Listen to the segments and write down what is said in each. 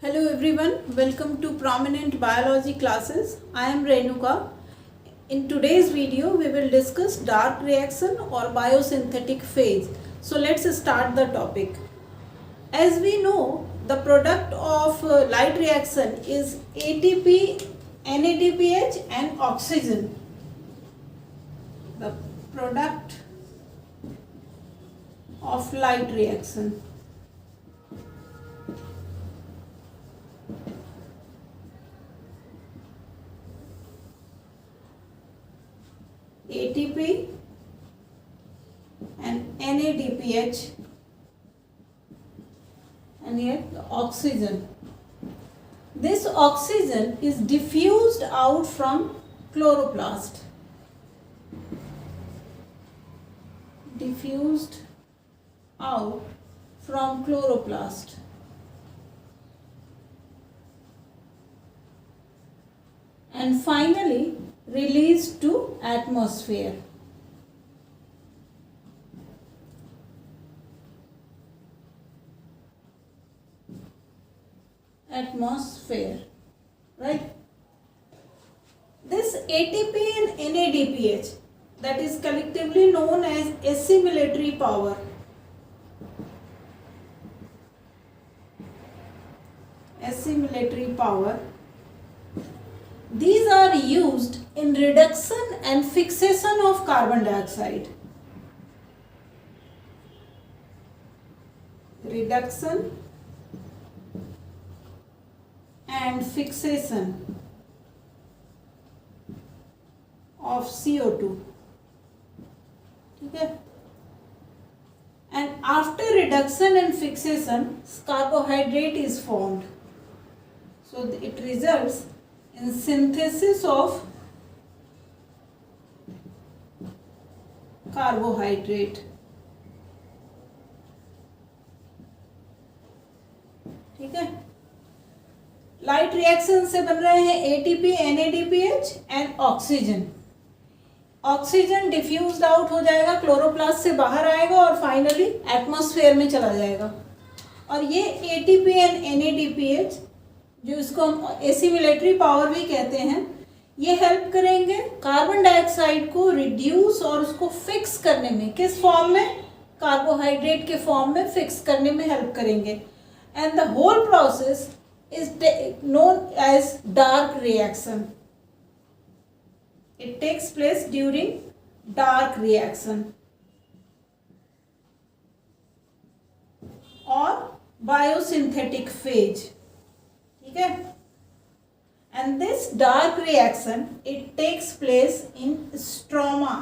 Hello everyone, welcome to Prominent Biology classes. I am Renuka. In today's video, we will discuss dark reaction or biosynthetic phase. So let's start the topic. As we know, the product of light reaction is ATP, NADPH and oxygen. The product of light reaction. ATP and NADPH and here the oxygen. This oxygen is diffused out from chloroplast. Diffused out from chloroplast. And finally released to atmosphere. Right? This ATP and NADPH, that is collectively known as assimilatory power. Assimilatory power. These are used in reduction and fixation of carbon dioxide. Reduction and fixation of CO2. Okay? And after reduction and fixation, carbohydrate is formed. So it results in synthesis of carbohydrate. ठीक है, light reaction से बन रहे हैं ATP, NADPH and oxygen. Oxygen diffused out हो जाएगा, chloroplast से बाहर आएगा और फाइनली एटमॉस्फेयर में चला जाएगा. और ये एटीपी एंड एनएडीपीएच, जो इसको हम एसिमिलेटरी पावर भी कहते हैं, ये हेल्प करेंगे कार्बन डाइऑक्साइड को रिड्यूस और उसको फिक्स करने में. किस फॉर्म में? कार्बोहाइड्रेट के फॉर्म में फिक्स करने में हेल्प करेंगे. And the whole process is known as dark reaction. It takes place during dark reaction or biosynthetic phase. ठीक है? And this dark reaction, it takes place in stroma.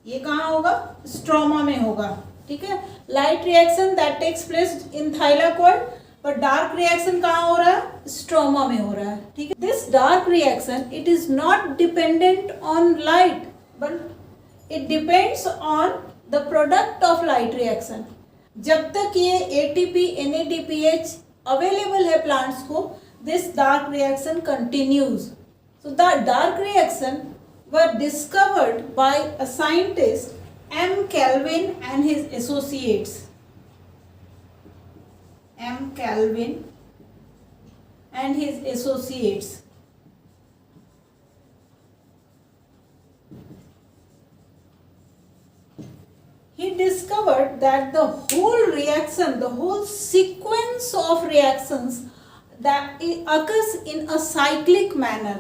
ये कहाँ होगा? स्ट्रोमा में होगा. ठीक है, light reaction that takes place in thylakoid, पर डार्क रिएक्शन कहाँ हो रहा है? स्ट्रोमा में हो रहा है. ठीक है, this dark reaction it is not dependent on light, but it depends on the product of light reaction. जब तक ये एटीपी, एनएडीपीएच अवेलेबल है प्लांट्स को, this dark reaction continues. So the dark reaction were discovered by a scientist M. Kelvin and his associates. M. Kelvin and his associates. He discovered that the whole reaction, the whole sequence of reactions that occurs in a cyclic manner.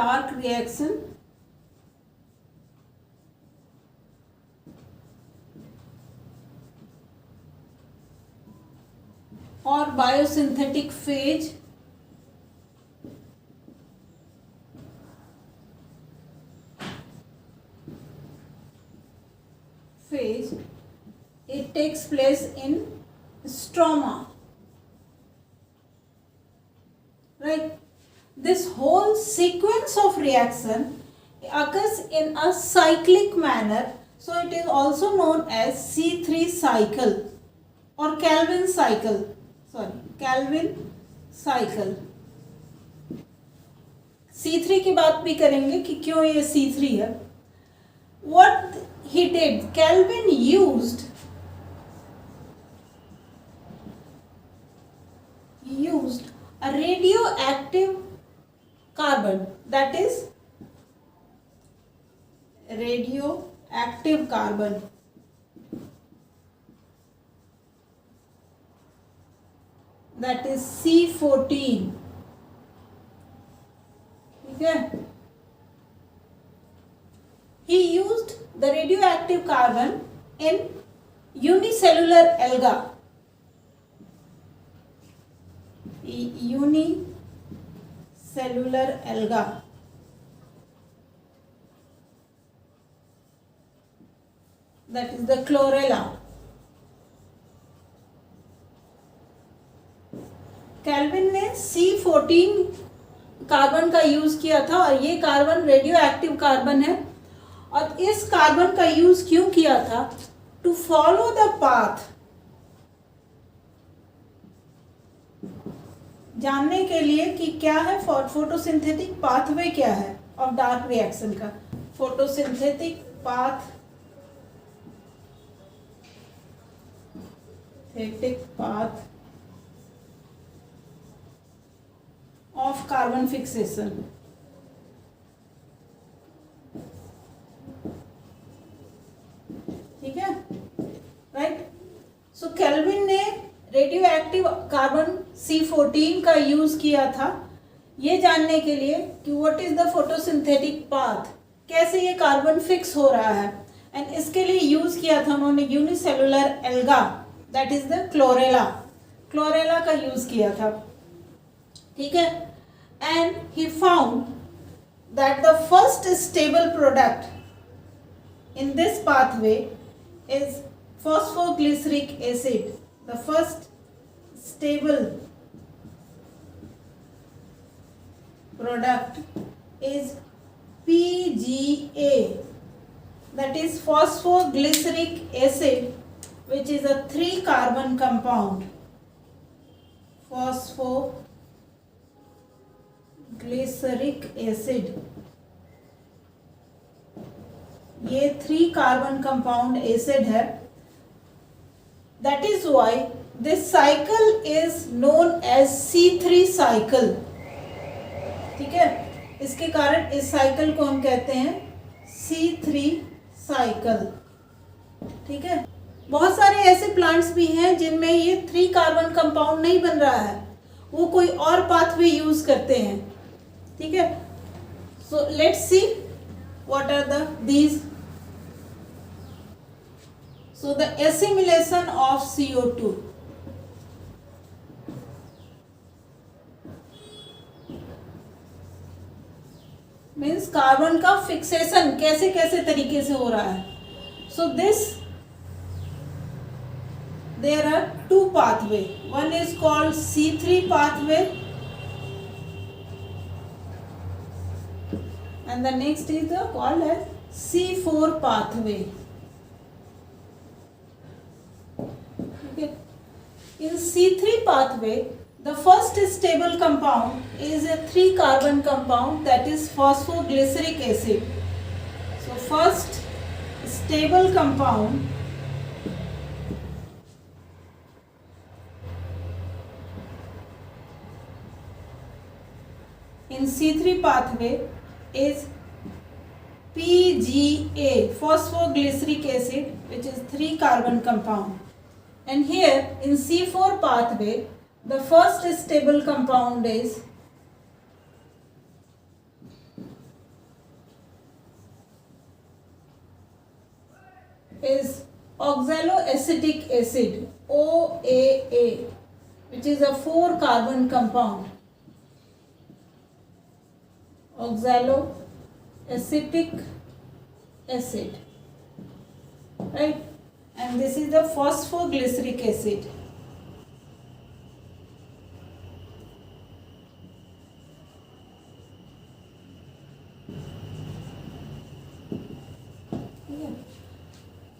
Dark reaction or biosynthetic phase it takes place in stroma. Right? This whole sequence of reaction occurs in a cyclic manner, so it is also known as C3 cycle or Kelvin cycle. Kelvin cycle. C3 की बात भी करेंगे कि क्यों ये C3 है. What he did, Kelvin used radioactive carbon, that is radioactive carbon, that is C14. ठीक है, he used the radioactive carbon in unicellular alga. Unicellular alga. That is the chlorella. Calvin ने C14 कार्बन का use किया था और ये carbon radio active carbon है। और इस कार्बन का यूज क्यों किया था? टू फॉलो द पाथ, जानने के लिए कि क्या है फोटोसिंथेटिक पाथवे क्या है ऑफ डार्क रिएक्शन का। Photosynthetic path of carbon fixation. ठीक है, राइट। सो केल्विन ने रेडियो एक्टिव कार्बन C14 का यूज किया था ये जानने के लिए कि what is the photosynthetic path, कैसे ये कार्बन फिक्स हो रहा है। एंड इसके लिए यूज किया था उन्होंने unicellular alga, that is the chlorella का यूज किया था। ठीक है, and he found that the first stable product in this pathway is phosphoglyceric acid. The first stable product is PGA, that is phosphoglyceric acid, which is a 3-carbon compound. Phosphoglyceric acid, ये 3-carbon compound acid है। That is why this cycle is known as C3 cycle। ठीक है, इसके कारण इस cycle को हम कहते हैं C3 साइकिल। ठीक है, बहुत सारे ऐसे प्लांट्स भी हैं जिनमें ये 3-carbon कंपाउंड नहीं बन रहा है, वो कोई और पाथवे यूज करते हैं। ठीक है, so let's see what are these. So the assimilation of CO2, means carbon का फिक्सेशन कैसे कैसे तरीके से हो रहा है। So this, there are 2 pathway, one is called C3 pathway and the next is called as C4 pathway. Okay. In C3 pathway, the first stable compound is a 3-carbon compound, that is phosphoglyceric acid. So first stable compound in C3 pathway is PGA, phosphoglyceric acid, which is 3-carbon compound. And here in C4 pathway, the first stable compound is oxaloacetic acid, OAA, which is a 4-carbon compound. Oxaloacetic acid, right? And this is the phosphoglyceric acid.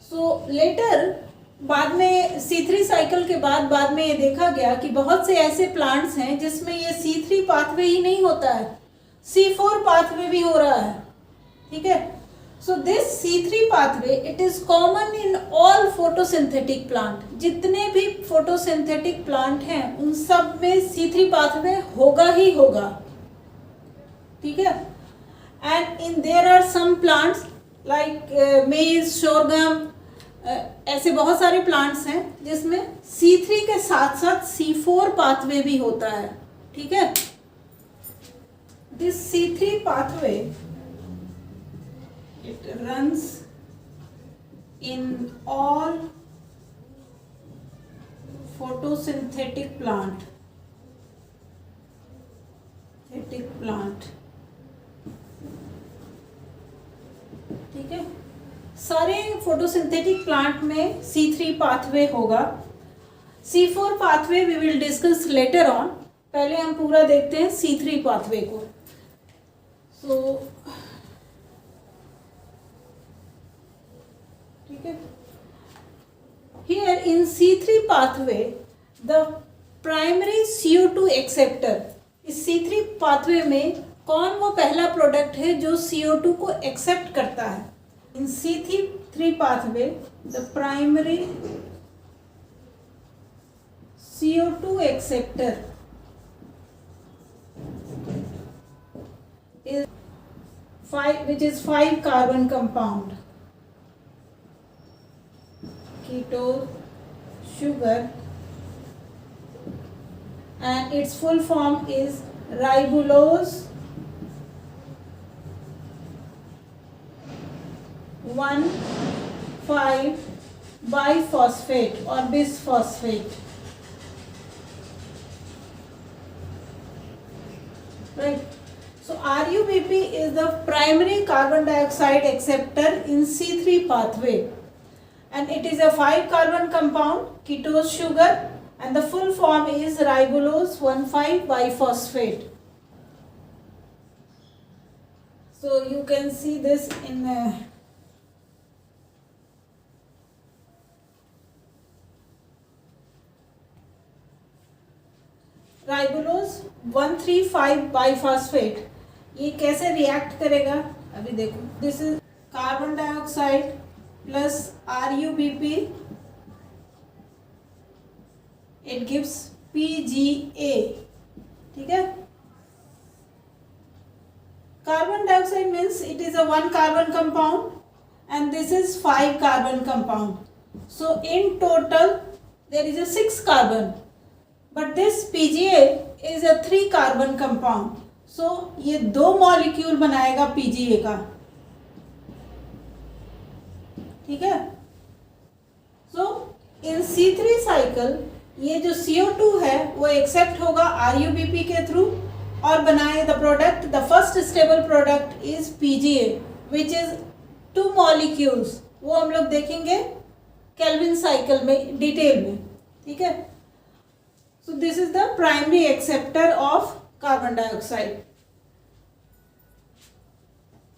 So later, बाद में C3 cycle के बाद में ये देखा गया कि बहुत से ऐसे प्लांट्स हैं जिसमें ये C3 पाथवे ही नहीं होता है, C4 पाथवे भी हो रहा है। ठीक है, So this C3 pathway, it is common in all photosynthetic plant. जितने भी photosynthetic plant हैं उन सब में C3 pathway होगा ही होगा, ठीक है. And in there are some plants like maize, sorghum, ऐसे बहुत सारे plants हैं जिसमें C3 के साथ साथ C4 pathway भी होता है, ठीक है. This C3 pathway, it runs in all photosynthetic plant. ठीक है, सारे फोटोसिंथेटिक प्लांट में C3 पाथवे होगा. C4 pathway we will discuss later on. पहले हम पूरा देखते हैं C3 पाथवे को. सो ठीक है, here in C3 pathway the primary CO2 acceptor. इस C3 pathway में कौन वो पहला प्रोडक्ट है जो CO2 को एक्सेप्ट करता है? In C3 pathway the primary CO2 acceptor is 5, which is 5 carbon compound. Ketose, sugar, and its full form is ribulose 1,5-biphosphate or bisphosphate. Right. So RUBP is the primary carbon dioxide acceptor in C3 pathway. And it is a 5 carbon compound, ketose sugar, and the full form is ribulose 1,5-biphosphate. So you can see this in ribulose 1,3,5-biphosphate. ये कैसे react करेगा अभी देखो. This is carbon dioxide plus RUBP, it gives PGA. ठीक है, carbon dioxide means it is a 1 carbon compound and this is 5 carbon compound. So in total there is a 6 carbon, but this PGA is a 3 carbon compound. So ये 2 molecule बनाएगा PGA का, ठीक है. सो इन C3 cycle ये जो CO2 है वो accept होगा RUBP के थ्रू और बनाए the product. The first stable product is PGA which is 2 molecules. वो हम लोग देखेंगे केल्विन साइकिल में डिटेल में, ठीक है. So this is the primary acceptor of carbon dioxide.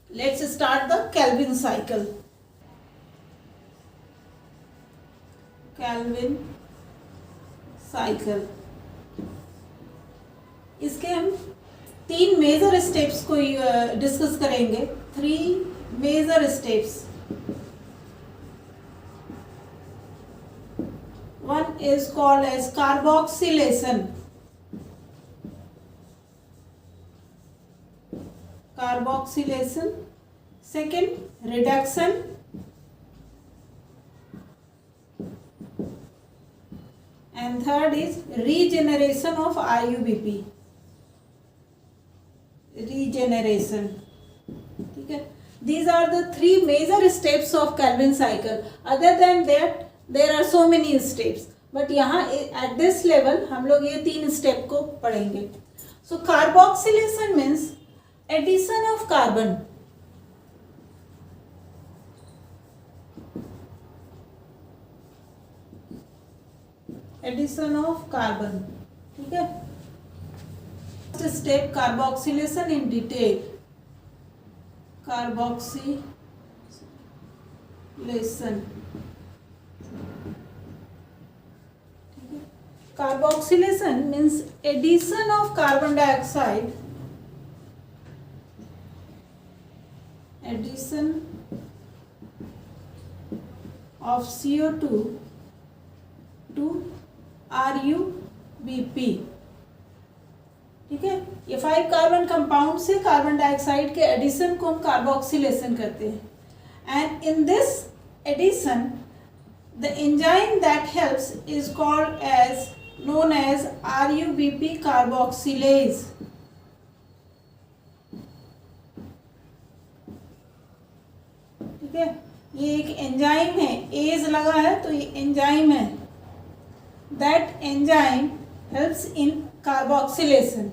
Let's start the Calvin cycle. Calvin cycle, इसके हम 3 मेजर स्टेप्स को डिस्कस करेंगे. 3 major steps. One is called as carboxylation. Second reduction, and third is regeneration of RUBP. Regeneration, ठीक है. These are the 3 major steps of Calvin cycle. Other than that there are so many steps, but यहाँ at this level हम लोग ये 3 step को पढ़ेंगे. So carboxylation means addition of carbon. Addition of carbon, ठीक है. First step carboxylation in detail. Carboxylation, ठीक है. Carboxylation means addition of carbon dioxide, addition of CO2 to RuBP। ठीक है, ये 5 कार्बन कंपाउंड से कार्बन डाइऑक्साइड के एडिशन को हम कार्बोक्सिलेशन कहते हैं। And in this addition the enzyme that helps is called as known as RuBP carboxylase। ठीक है, ये एक एंजाइम है, एज लगा है तो ये एंजाइम है। That enzyme helps in carboxylation.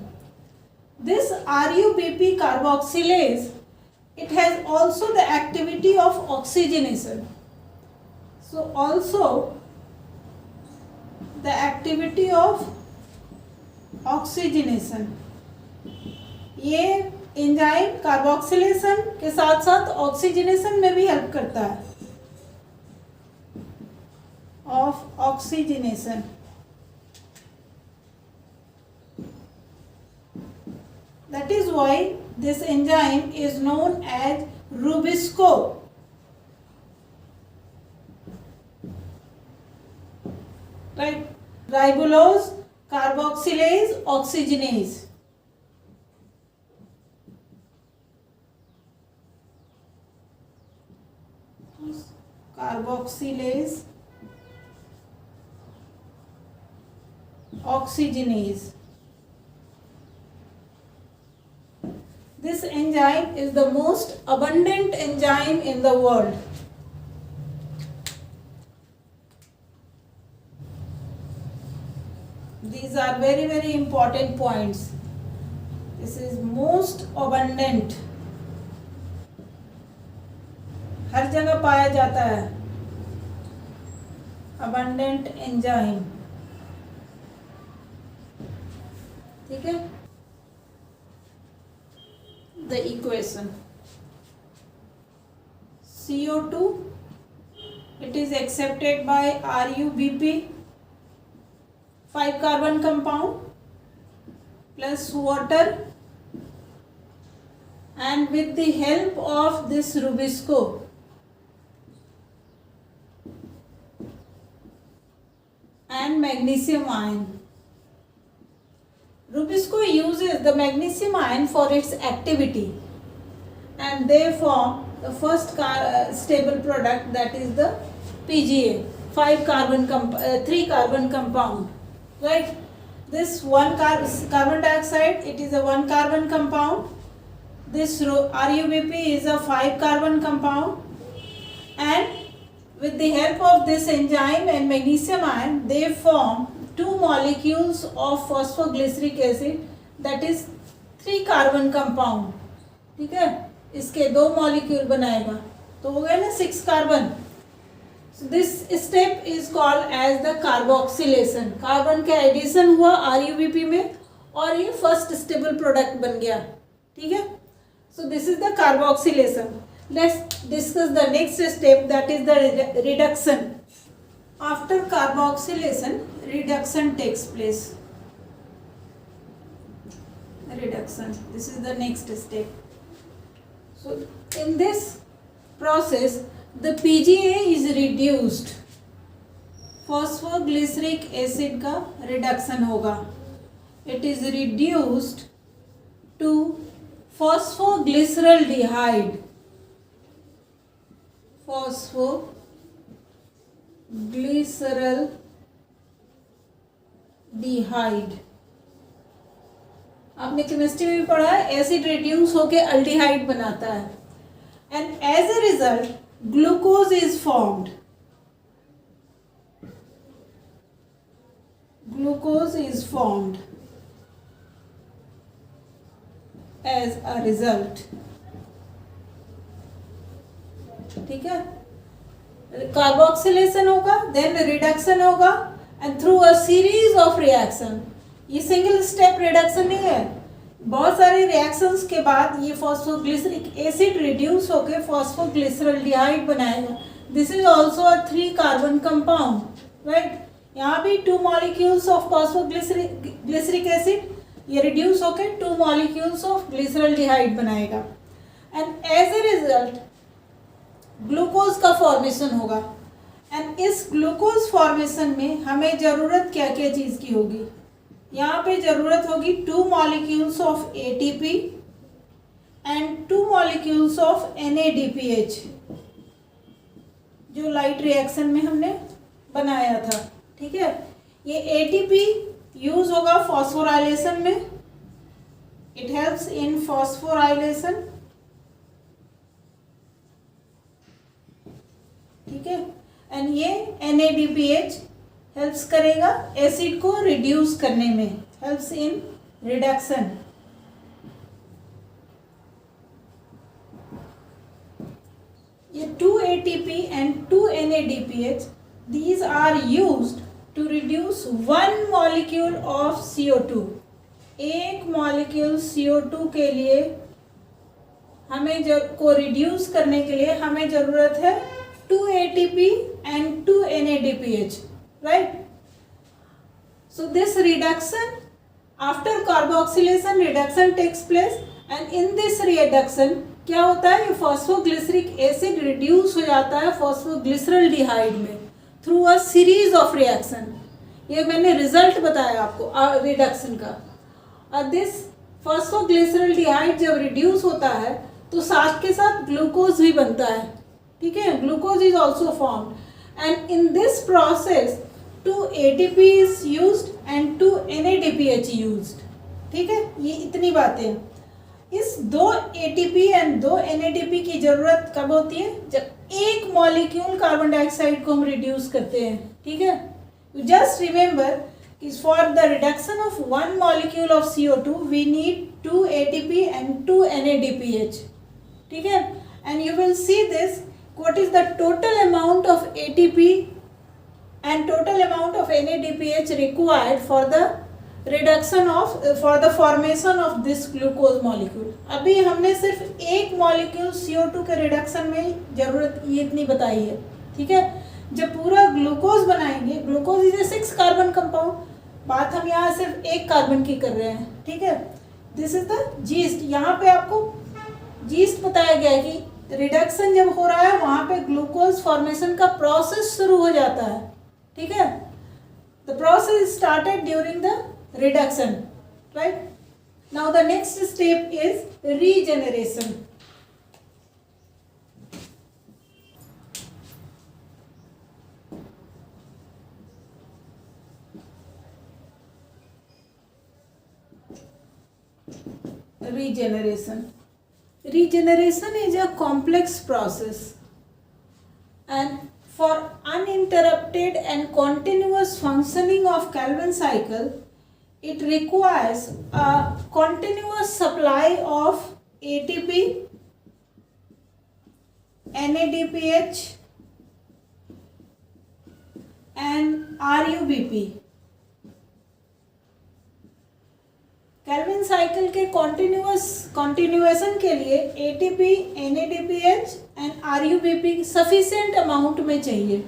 This RuBP carboxylase, it has also the activity of oxygenation। So also the activity of oxygenation। ये एंजाइम कार्बोक्सिलेशन के साथ साथ ऑक्सीजनेशन में भी हेल्प करता है, of oxygenation. That is why this enzyme is known as Rubisco। Right, ribulose carboxylase oxygenase। Carboxylase oxygenase। This enzyme is the most abundant enzyme in the world। These are very very important points। This is most abundant, हर जगह पाया जाता है abundant enzyme। ठीक है, the equation CO2, it is accepted by RuBP 5 carbon compound plus water, and with the help of this Rubisco and magnesium ion। Rubisco uses the magnesium ion for its activity and they form the first stable product, that is the PGA 3 carbon compound। Right, this one carbon dioxide, it is a 1 carbon compound। This RuBP is a 5 carbon compound, and with the help of this enzyme and magnesium ion they form 2 molecules of phosphoglyceric acid, that is 3 carbon compound। ठीक है, इसके 2 molecule बनाएगा तो हो गया ना 6 carbon. So this step is called as the carboxylation। Carbon का addition हुआ RuBP में और ये फर्स्ट स्टेबल प्रोडक्ट बन गया। ठीक है, so this is the carboxylation। Let's discuss the next step, that is the reduction। After carboxylation, reduction takes place। Reduction, this is the next step। So in this process the PGA is reduced, phosphoglyceric acid का reduction होगा। It is reduced to phosphoglyceraldehyde। phosphoglyceraldehyde आपने chemistry में भी पढ़ा है, acid reduce होके aldehyde बनाता है। And as a result glucose is formed। Glucose is formed as a result। ठीक है, कार्बोक्सिलेशन होगा, देन रिडक्शन होगा, and through a series of reaction. ये सिंगल स्टेप रिडक्शन नहीं है, बहुत सारे रिएक्शंस के बाद ये फॉस्फोग्लिसरिक एसिड रिड्यूस होकर फॉस्फोग्लिसरल्डिहाइड बनाएगा। This is also a 3 carbon compound. Right, यहाँ भी 2 मॉलिक्यूल्स ऑफ फॉस्फोग्लिसरिक एसिड, ये रिड्यूस होकर 2 मॉलिक्यूल्स ऑफ ग्लिसरल्डिहाइड बनाएगा। And as a result glucose का फॉर्मेशन होगा। एंड इस ग्लूकोज फॉर्मेशन में हमें ज़रूरत क्या क्या चीज़ की होगी? यहाँ पे ज़रूरत होगी 2 molecules of ATP and 2 molecules of NADPH, जो लाइट रिएक्शन में हमने बनाया था। ठीक है, ये ATP यूज होगा फॉस्फोराइलेशन में, इट हेल्प्स इन फॉस्फोराइलेशन। ठीक है, एंड ये NADPH हेल्प्स करेगा एसिड को रिड्यूस करने में, हेल्प्स इन रिडक्शन। ये 2 ATP and 2 NADPH, these are used to reduce 1 molecule of CO2। एक मॉलिक्यूल CO2 के लिए हमें को रिड्यूस करने के लिए हमें ज़रूरत है 2 ATP and 2 NADPH, right? So this reduction, after carboxylation reduction takes place, and in this reduction क्या होता है? फॉस्फोग्लिसरिक एसिड रिड्यूस हो जाता है फॉस्फोग्लिसरल्डिहाइड में through a series of reaction. ये मैंने रिजल्ट बताया आपको रिडक्शन का। और दिस फॉस्फोग्लिसरल्डिहाइड जब रिड्यूस होता है तो साथ के साथ ग्लूकोज भी बनता है। ठीक है, glucose is also formed and in this process 2 ATP is used and 2 NADPH used. ठीक है, ये इतनी बातें। इस 2 ATP एंड 2 NADP की जरूरत कब होती है? जब एक मॉलिक्यूल कार्बन डाइऑक्साइड को हम रिड्यूस करते हैं। ठीक है, just remember is for the reduction of 1 molecule of CO2 we need 2 ATP and 2 NADPH। ठीक है, and you will see this, what is the total amount of ATP and total amount of NADPH required for the reduction of for the formation of this glucose molecule। अभी हमने सिर्फ एक molecule CO2 के reduction में जरूरत ये इतनी बताई है। ठीक है, जब पूरा ग्लूकोज बनाएंगे, glucose is a 6 carbon compound, बात हम यहाँ सिर्फ एक कार्बन की कर रहे हैं। ठीक है, दिस इज द जीस्ट। यहाँ पे आपको जीस्ट बताया गया है कि रिडक्शन जब हो रहा है वहाँ पे ग्लूकोज फॉर्मेशन का प्रोसेस शुरू हो जाता है। ठीक है, the process started during the reduction, right? Now the next step is regeneration. Regeneration is a complex process, and for uninterrupted and continuous functioning of Calvin cycle, it requires a continuous supply of ATP, NADPH and RUBP। Calvin cycle के continuation के लिए ATP, NADPH and RUBP sufficient amount में चाहिए,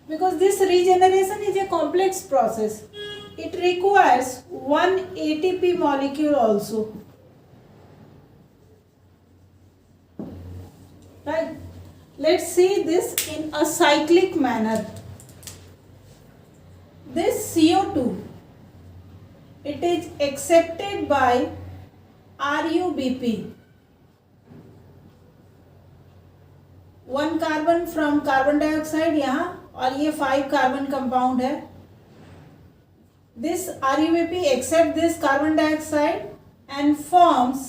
because this regeneration is a complex process. It requires 1 ATP molecule also, right? Let's see this in a cyclic manner. This CO2, it is accepted by RUBP, 1 carbon from carbon dioxide यहाँ, और ये 5 carbon compound है। This RUBP accept this carbon dioxide and forms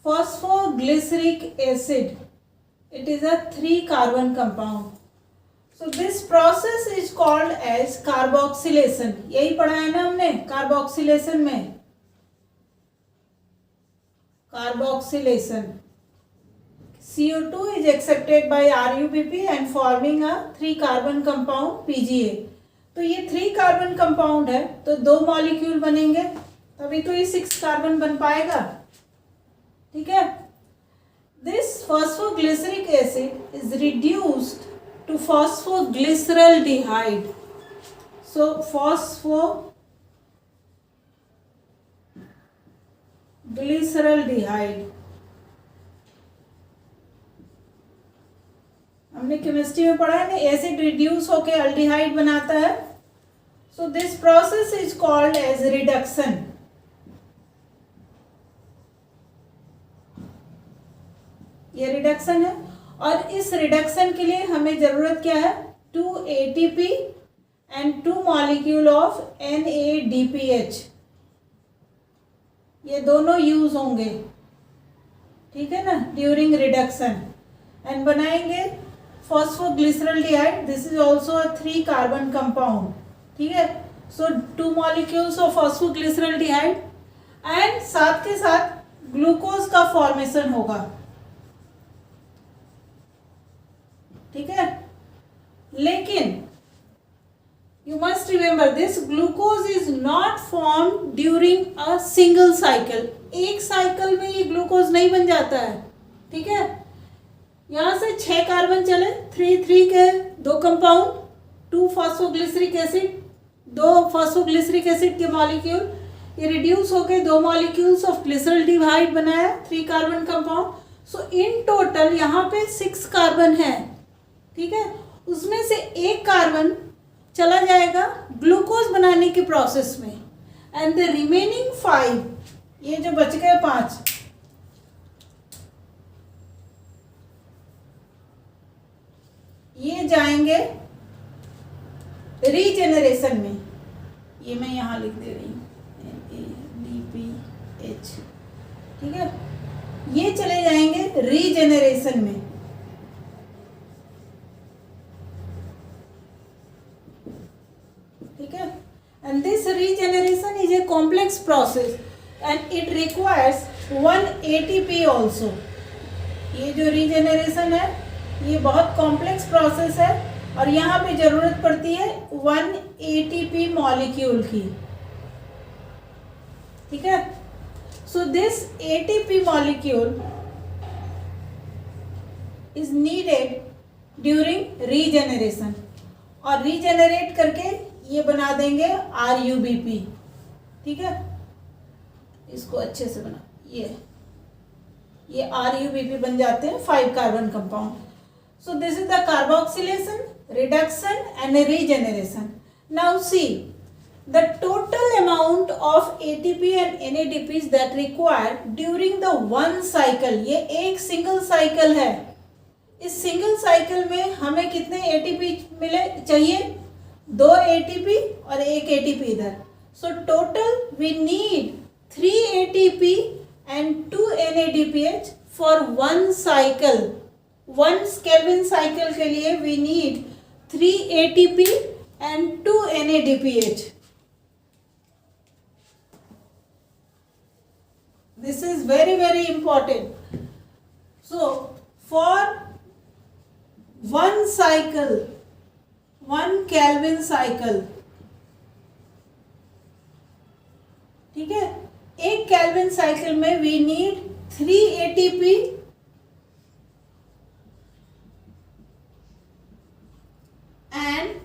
phosphoglyceric acid। It is a 3 carbon compound। So this process is called as carboxylation। यही पढ़ा है ना हमने carboxylation में, carboxylation। CO2 is accepted by RUBP and forming a 3 carbon compound PGA। तो ये 3 carbon compound है तो 2 मॉलिक्यूल बनेंगे, तभी तो ये 6 कार्बन बन पाएगा। ठीक है, this phosphoglyceric acid is reduced to phosphoglyceraldehyde। So phosphoglyceraldehyde, हमने केमिस्ट्री में पढ़ा है ना, एसिड रिड्यूस होके अल्डिहाइड बनाता है. So this process is called as reduction. ये रिडक्शन है. और इस रिडक्शन के लिए हमें जरूरत क्या है? 2 ATP and 2 molecule of NADPH. ये दोनों यूज होंगे, ठीक है ना, ड्यूरिंग रिडक्शन. एंड बनाएंगे phosphoglyceraldehyde. This is also a 3 carbon compound. ठीक है. So 2 molecules of phosphoglyceraldehyde and साथ के साथ ग्लूकोज का फॉर्मेशन होगा. ठीक है. लेकिन you must remember this, glucose is not form during a single cycle. एक साइकिल में ये ग्लूकोज नहीं बन जाता है. ठीक है. यहां से 6 कार्बन चले, 3 के 2 compound, 2 phosphoglyceric acid, 2 phosphoglyceric acid के मॉलिक्यूल, ये रिड्यूस होकर 2 मॉलिक्यूल्स ऑफ ग्लिसरल्डिहाइड बनाया, 3 carbon compound. So in total यहाँ पे 6 कार्बन है. ठीक है. उसमें से 1 कार्बन चला जाएगा ग्लूकोज बनाने के प्रोसेस में. एंड द रिमेनिंग 5, ये जो बच गए 5, ये जाएंगे रीजेनरेशन में. ये मैं यहां लिख दे रही हूं, NADPH. ठीक है. ये चले जाएंगे रीजेनरेशन में. ठीक है. And this regeneration is a complex process and it requires 1 ATP also. ये जो रीजेनरेशन है ये बहुत कॉम्प्लेक्स प्रोसेस है और यहाँ पे जरूरत पड़ती है 1 ATP मॉलिक्यूल की. ठीक है. So this ATP molecule is needed during regeneration. और रीजेनरेट करके ये बना देंगे RUBP. ठीक है. इसको अच्छे से बना, ये RUBP बन जाते हैं 5 carbon compound. So this is the carboxylation, reduction and regeneration. Now see, the total amount of ATP and NADPs that required during the one cycle, ये एक सिंगल साइकिल है. इस सिंगल साइकिल में हमें कितने ATP मिले चाहिए? 2 ATP और 1 ATP इधर. So total we need 3 ATP and 2 NADPH for one cycle. 1 Kelvin cycle के लिए we need 3 ATP and 2 NADPH. This is very very important. So for 1 cycle, 1 Kelvin cycle, ठीक है, 1 Kelvin cycle में we need 3 ATP and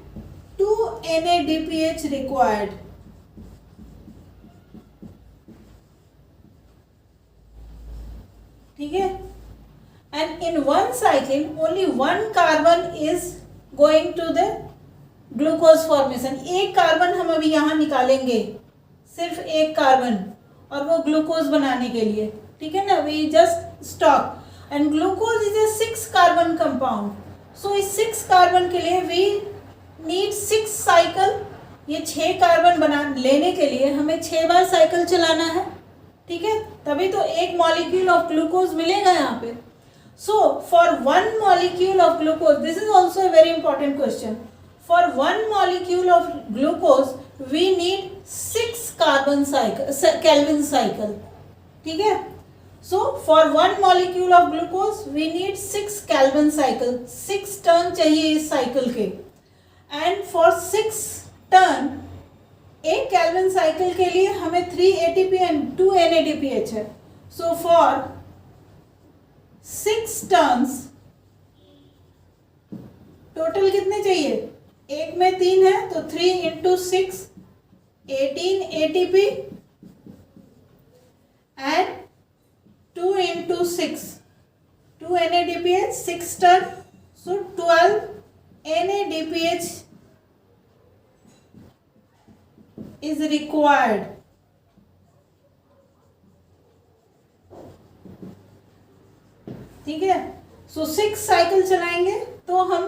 2 NADPH required. ठीक है. And in one cycle only 1 carbon is going to the glucose formation. 1 carbon हम अभी यहाँ निकालेंगे, सिर्फ 1 कार्बन, और वो ग्लूकोज बनाने के लिए. ठीक है ना. We just stop. And glucose is a 6 carbon compound. सो इस 6 कार्बन के लिए वी नीड 6 साइकिल. ये 6 कार्बन बना लेने के लिए हमें 6 बार साइकिल चलाना है. ठीक है. तभी तो 1 मॉलिक्यूल ऑफ ग्लूकोज मिलेगा यहाँ पे. So for 1 molecule of glucose, this is also a very important question. For 1 molecule of glucose we need 6 carbon cycle, Calvin cycle. ठीक है. So for 1 molecule of glucose we need 6 Kelvin cycle. 6 turn चाहिए इस cycle के. And for 6 turn, 1 Kelvin cycle के लिए हमें 3 ATP and 2 NADPH है. So for 6 turns total कितने चाहिए? एक में 3 है तो 3 into 6, 18 ATP and 2 into 6, 2 NADPH, 6 turn. So 12 NADPH is required. ठीक है, सो 6 साइकिल चलाएंगे तो हम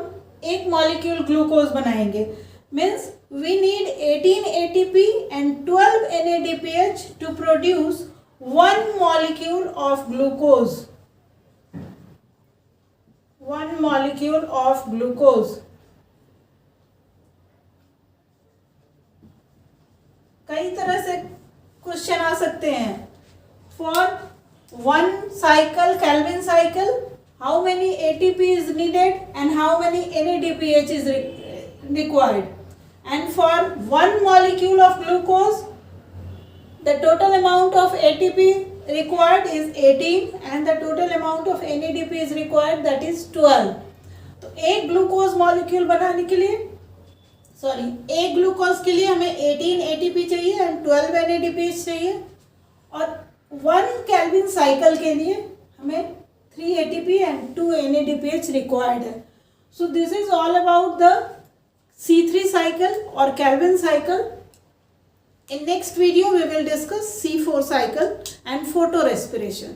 एक मॉलिक्यूल ग्लूकोज बनाएंगे. Means we need 18 ATP and 12 NADPH to produce 1 molecule of glucose. 1 molecule of glucose. कई तरह से क्वेश्चन आ सकते हैं. For 1 cycle, Calvin cycle, how many ATP is needed and how many NADPH is required? And for 1 molecule of glucose, the total amount of ATP required is 18 and the total amount of NADP is required, that is 12. तो एक glucose molecule बनाने के लिए एक glucose के लिए हमें 18 ATP चाहिए एंड 12 NADPH चाहिए, और 1 केल्विन साइकिल के लिए हमें 3 ATP एंड 2 NADPH रिक्वायर्ड है. So this is all about the C3 cycle or Calvin cycle. In next video we will discuss C4 cycle and photorespiration.